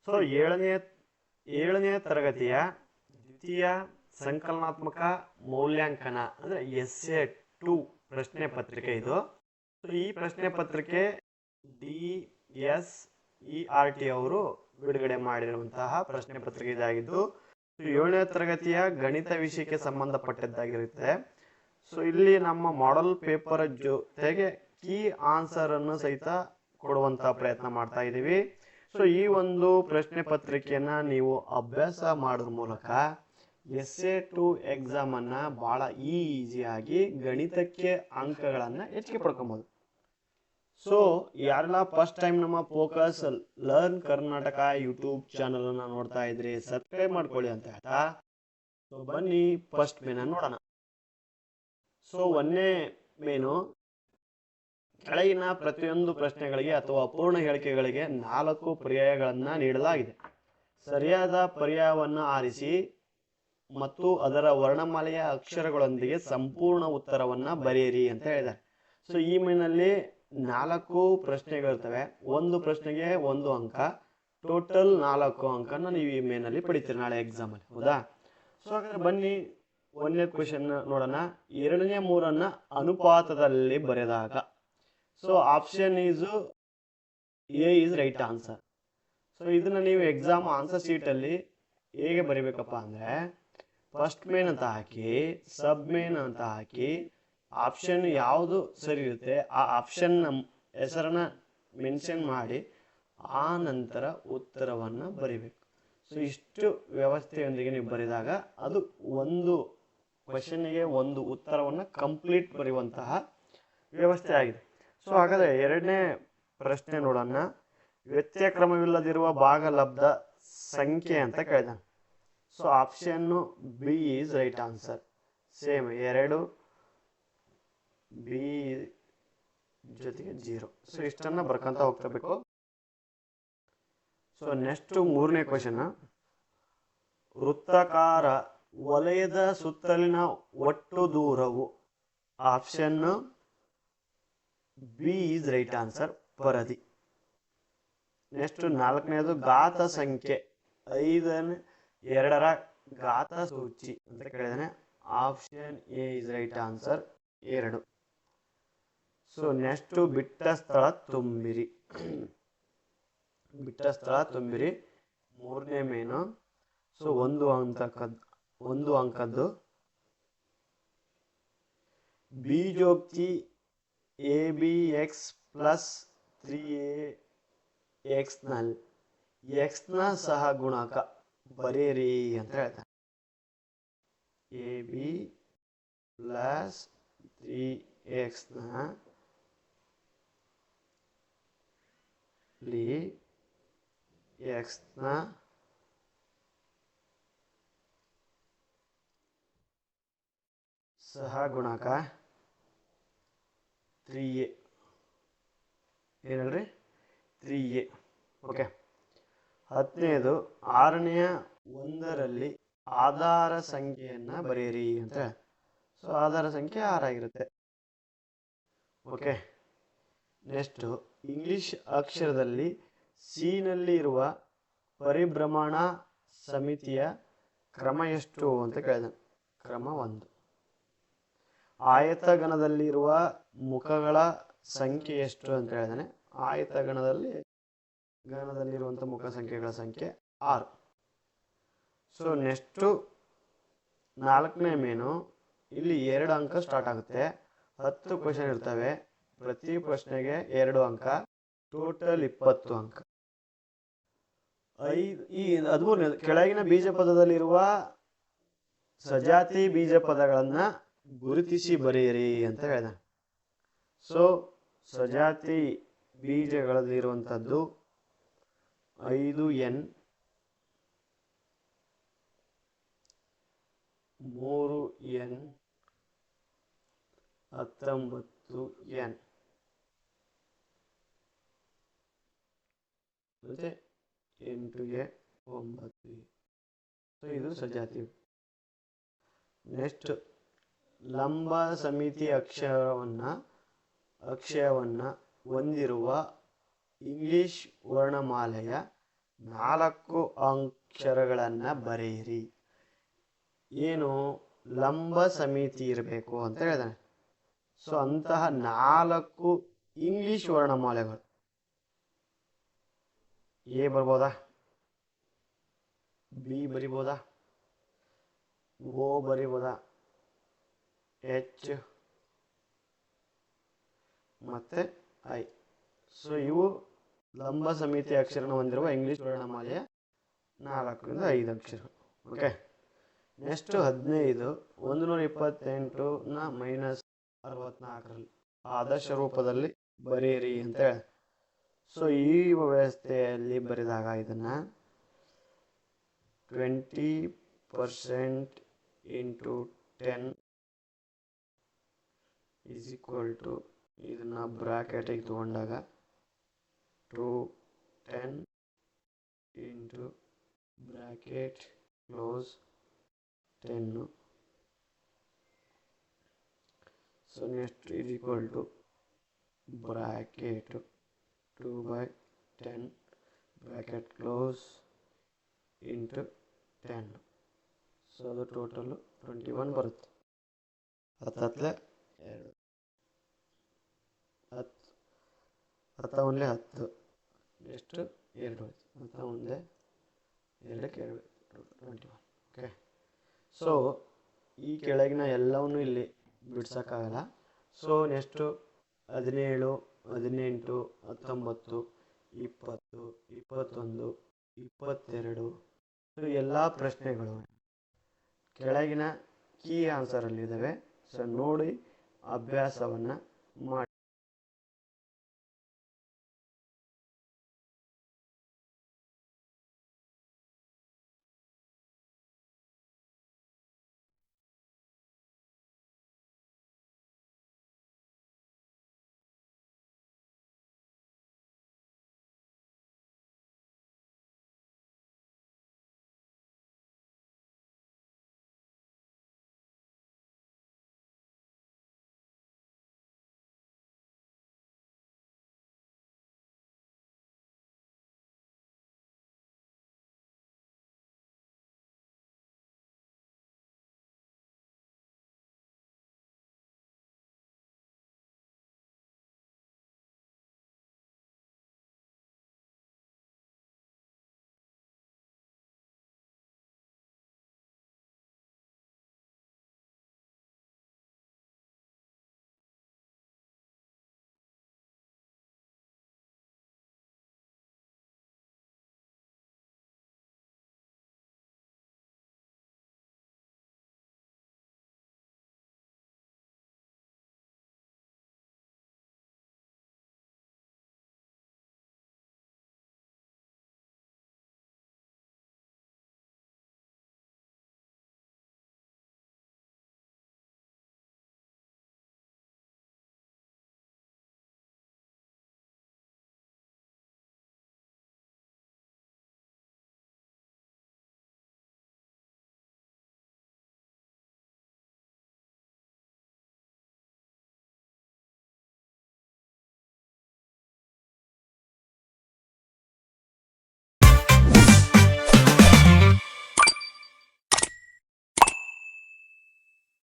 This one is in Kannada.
ಸೊ ಏಳನೇ ತರಗತಿಯ ದ್ವಿತೀಯ ಸಂಕಲನಾತ್ಮಕ ಮೌಲ್ಯಾಂಕನ ಅಂದರೆ SA2 ಪ್ರಶ್ನೆ ಪತ್ರಿಕೆ ಇದು. ಸೊ ಈ ಪ್ರಶ್ನೆ ಪತ್ರಿಕೆ DSERT ಅವರು ಬಿಡುಗಡೆ ಮಾಡಿರುವಂತಹ ಪ್ರಶ್ನೆ ಪತ್ರಿಕೆ ಇದಾಗಿದ್ದು, ಏಳನೇ ತರಗತಿಯ ಗಣಿತ ವಿಷಯಕ್ಕೆ ಸಂಬಂಧಪಟ್ಟದ್ದಾಗಿರುತ್ತೆ. ಸೊ ಇಲ್ಲಿ ನಮ್ಮ ಮಾಡೆಲ್ ಪೇಪರ್ ಜೊತೆಗೆ ಕೀ ಆನ್ಸರ್ ಅನ್ನು ಸಹಿತ ಕೊಡುವಂತಹ ಪ್ರಯತ್ನ ಮಾಡ್ತಾ ಇದ್ದೀವಿ. ಸೊ ಈ ಒಂದು ಪ್ರಶ್ನೆ ಪತ್ರಿಕೆಯನ್ನ ನೀವು ಅಭ್ಯಾಸ ಮಾಡೋದ್ರ ಮೂಲಕ SA2 ಎಕ್ಸಾಮ್ ಅನ್ನ ಬಹಳ ಈಸಿಯಾಗಿ ಗಣಿತಕ್ಕೆ ಅಂಕಗಳನ್ನ ಹೆಚ್ಚಿಗೆ ಪಡ್ಕೊಬಹುದು. ಸೊ ಯಾರೆಲ್ಲ ಫಸ್ಟ್ ಟೈಮ್ ನಮ್ಮ focus learn Karnataka YouTube channel ಅನ್ನ ನೋಡ್ತಾ ಇದ್ರಿ, ಸಬ್ಸ್ಕ್ರೈಬ್ ಮಾಡ್ಕೊಳ್ಳಿ ಅಂತ ಹೇಳ್ತಾ, ಸೊ ಬನ್ನಿ ಫಸ್ಟ್ ಮೇನ್ ನೋಡೋಣ. ಸೊ ಒಂದನೇ ಮೇನು, ಕೆಳಗಿನ ಪ್ರತಿಯೊಂದು ಪ್ರಶ್ನೆಗಳಿಗೆ ಅಥವಾ ಅಪೂರ್ಣ ಹೇಳಿಕೆಗಳಿಗೆ 4 ಪರ್ಯಾಯಗಳನ್ನ ನೀಡಲಾಗಿದೆ. ಸರಿಯಾದ ಪರ್ಯಾಯವನ್ನು ಆರಿಸಿ ಮತ್ತು ಅದರ ವರ್ಣಮಾಲೆಯ ಅಕ್ಷರಗಳೊಂದಿಗೆ ಸಂಪೂರ್ಣ ಉತ್ತರವನ್ನ ಬರೆಯಿರಿ ಅಂತ ಹೇಳಿದ್ದಾರೆ. ಸೊ ಈ ಮೇನಲ್ಲಿ 4 ಪ್ರಶ್ನೆಗಳಿರ್ತವೆ. ಒಂದು ಪ್ರಶ್ನೆಗೆ 1 ಅಂಕ, ಟೋಟಲ್ 4 ಅಂಕನ ನೀವು ಈ ಮೇನಲ್ಲಿ ಪಡಿತೀರಿ ನಾಳೆ ಎಕ್ಸಾಮ್ ಅಲ್ಲಿ, ಹೌದಾ? ಸೊ ಹಾಗಾದ್ರೆ ಬನ್ನಿ ಒಂದನೇ ಕ್ವೆಶನ್ ನೋಡೋಣ. 2ನೇ 3 ಅನುಪಾತದಲ್ಲಿ ಬರೆದಾಗ, so option A is right answer. So ಇದನ್ನ ನೀವು ಎಕ್ಸಾಮ್ ಆನ್ಸರ್ ಶೀಟ್ ಅಲ್ಲಿ ಹೇಗೆ ಬರಿಬೇಕಪ್ಪ ಅಂದ್ರೆ, ಫಸ್ಟ್ ಮೇನ್ ಅಂತ ಹಾಕಿ, ಸಬ್ ಮೇನ್ ಅಂತ ಹಾಕಿ, ಆಪ್ಷನ್ ಯಾವುದು ಸರಿ ಇರುತ್ತೆ ಆ ಆಪ್ಷನ್ ಹೆಸರನ್ನ ಮೆನ್ಷನ್ ಮಾಡಿ ಆ ನಂತರ ಉತ್ತರವನ್ನ ಬರಿಬೇಕು. ಸೊ ಇಷ್ಟು ವ್ಯವಸ್ಥೆಯೊಂದಿಗೆ ನೀವು ಬರೆದಾಗ ಅದು ಒಂದು ಕ್ವೆಶನ್ಗೆ ಒಂದು ಉತ್ತರವನ್ನ ಕಂಪ್ಲೀಟ್ ಬರೆಯುವಂತಹ ವ್ಯವಸ್ಥೆ ಆಗಿದೆ. ಸೊ ಹಾಗಾದ್ರೆ 2ನೇ ಪ್ರಶ್ನೆ ನೋಡೋಣ. ವ್ಯತ್ಯಯ ಕ್ರಮವಿಲ್ಲದಿರುವ ಭಾಗಲಬ್ಧ ಸಂಖ್ಯೆ ಅಂತ ಕೇಳಿದಾನೆ. So option B is right answer. Same 2 B ಜೊತೆಗೆ 0. ಸೊ ಇಷ್ಟನ್ನ ಬರ್ಕೊಂತ ಹೋಗ್ತಬೇಕು. ಸೊ ನೆಕ್ಸ್ಟ್ 3ನೇ ಕ್ವೆಶನ್, ವೃತ್ತಾಕಾರ ವಲಯದ ಸುತ್ತಲಿನ ಒಟ್ಟು ದೂರವು, option B is right answer, ಪರದಿ. ನೆಕ್ಸ್ಟ್ 4ನೇದು ಘಾತ ಸಂಖ್ಯೆ 5/2 ಘಾತ ಸೂಚಿ ಅಂತ ಕೇಳಿದಾನೆ. Option A is right answer, 2. So next ಬಿಟ್ಟ ಸ್ಥಳ ತುಂಬಿರಿ. ಬಿಟ್ಟ ಸ್ಥಳ ತುಂಬಿರಿ 3ನೇ ಮೇನು. ಸೊ ಒಂದು ಅಂಕದ್ದು ಬೀಜೋಕ್ತಿ ABX + 3AX ನಲ್ಲಿ x ನ ಸಹಗುಣಕ ಬರೆಯಿರಿ ಅಂತ ಹೇಳ್ತಾರೆ. AB + 3AX ನಲ್ಲಿ x ನ ಸಹಗುಣಕ 3A. ಏನಲ್ರಿ? 3A. ಓಕೆ. 10ನೇದು 6ನೇ 1ರಲ್ಲಿ ಆಧಾರ ಸಂಖ್ಯೆಯನ್ನ ಬರೆಯಿರಿ ಅಂತ. ಸೊ ಆಧಾರ ಸಂಖ್ಯೆ 6 ಆಗಿರುತ್ತೆ. ಓಕೆ. ನೆಕ್ಸ್ಟ್ ಇಂಗ್ಲಿಷ್ ಅಕ್ಷರದಲ್ಲಿ ಸಿ ನಲ್ಲಿ ಇರುವ ಪರಿಭ್ರಮಣ ಸಮಿತಿಯ ಕ್ರಮ ಎಷ್ಟು ಅಂತ ಕೇಳಿದಾನೆ. ಕ್ರಮ 1. ಆಯತಗಣದಲ್ಲಿರುವ ಮುಖಗಳ ಸಂಖ್ಯೆ ಎಷ್ಟು ಅಂತ ಹೇಳಿದಾನೆ. ಗಣದಲ್ಲಿರುವಂಥ ಮುಖ ಸಂಖ್ಯೆಗಳ ಸಂಖ್ಯೆ 6. ಸೊ ನೆಕ್ಸ್ಟ್ 4ನೇ ಮೇನು, ಇಲ್ಲಿ 2 ಅಂಕ ಸ್ಟಾರ್ಟ್ ಆಗುತ್ತೆ. 10 ಕ್ವೆಶನ್ ಇರ್ತವೆ. ಪ್ರತಿ ಪ್ರಶ್ನೆಗೆ 2 ಅಂಕ, ಟೋಟಲ್ 20 ಅಂಕ. 13ನೇ ಕೆಳಗಿನ ಬೀಜ ಪದದಲ್ಲಿರುವ ಸಜಾತಿ ಬೀಜ ಪದಗಳನ್ನ ಗುರುತಿಸಿ ಬರೆಯಿರಿ ಅಂತ ಹೇಳಿದ. ಸೊ ಸಜಾತಿ ಬೀಜಗಳಲ್ಲಿರುವಂಥದ್ದು 5N, 3N, 19N ಮತ್ತೆ 8A, 9A. ಸೊ ಇದು ಸಜಾತಿ. ನೆಕ್ಸ್ಟ್ ಲಂಬ ಸಮಿತಿ ಅಕ್ಷಯವನ್ನ ಹೊಂದಿರುವ ಇಂಗ್ಲಿಷ್ ವರ್ಣಮಾಲೆಯ 4 ಅಕ್ಷರಗಳನ್ನು ಬರೆಯಿರಿ. ಏನು ಲಂಬ ಸಮಿತಿ ಇರಬೇಕು ಅಂತ ಹೇಳಿದಾನೆ. ಸೊ ಅಂತಹ 4 ಇಂಗ್ಲಿಷ್ ವರ್ಣಮಾಲೆಗಳು. ಎ ಬರ್ಬೋದಾ, ಬಿ ಬರಿಬೋದಾ, ಓ ಬರಿಬೋದಾ, ಎಚ್ ಮತ್ತೆ ಐ. ಸೊ ಇವು ಲಂಬ ಸಮಿತಿ ಅಕ್ಷರನ ಹೊಂದಿರುವ ಇಂಗ್ಲಿಷ್ ವರ್ಣಮಾಲೆಯ 4 ರಿಂದ 5 ಅಕ್ಷರಗಳು. ಓಕೆ. ನೆಕ್ಸ್ಟ್ 15 128ನ -64ರಲ್ಲಿ ಆದರ್ಶ ರೂಪದಲ್ಲಿ ಬರೆಯಿರಿ ಅಂತ ಹೇಳಿ. ಸೊ ಈ ವ್ಯವಸ್ಥೆಯಲ್ಲಿ ಬರೆದಾಗ ಇದನ್ನ 20% ಇಂಟು 10 ಈಸ್ ಈಕ್ವಲ್ ಟು, ಇದನ್ನ ಬ್ರಾಕೆಟಿಗೆ ತಗೊಂಡಾಗ 210 into bracket close 10. So next is equal to bracket 2/10 bracket close into 10. So ಅದು ಟೋಟಲು 21 ಬರುತ್ತೆ. 10 2 10 ಒಂದೇ 10. ಎಷ್ಟು 2 ಹೋಯ್ತು. 10 ಒಂದೇ 2ಕ್ಕೆ 2 21. ಓಕೆ. ಸೊ ಈ ಕೆಳಗಿನ ಎಲ್ಲವನ್ನೂ ಇಲ್ಲಿ ಬಿಡ್ಸೋಕ್ಕಾಗಲ್ಲ. ಸೊ ನೆಕ್ಸ್ಟು 17 18 19 20 21 22 ಎಲ್ಲ ಪ್ರಶ್ನೆಗಳು ಕೆಳಗಿನ ಕೀ ಆನ್ಸರಲ್ಲಿದ್ದಾವೆ. ಸೊ ನೋಡಿ ಅಭ್ಯಾಸವನ್ನು ಮಾಡಿ.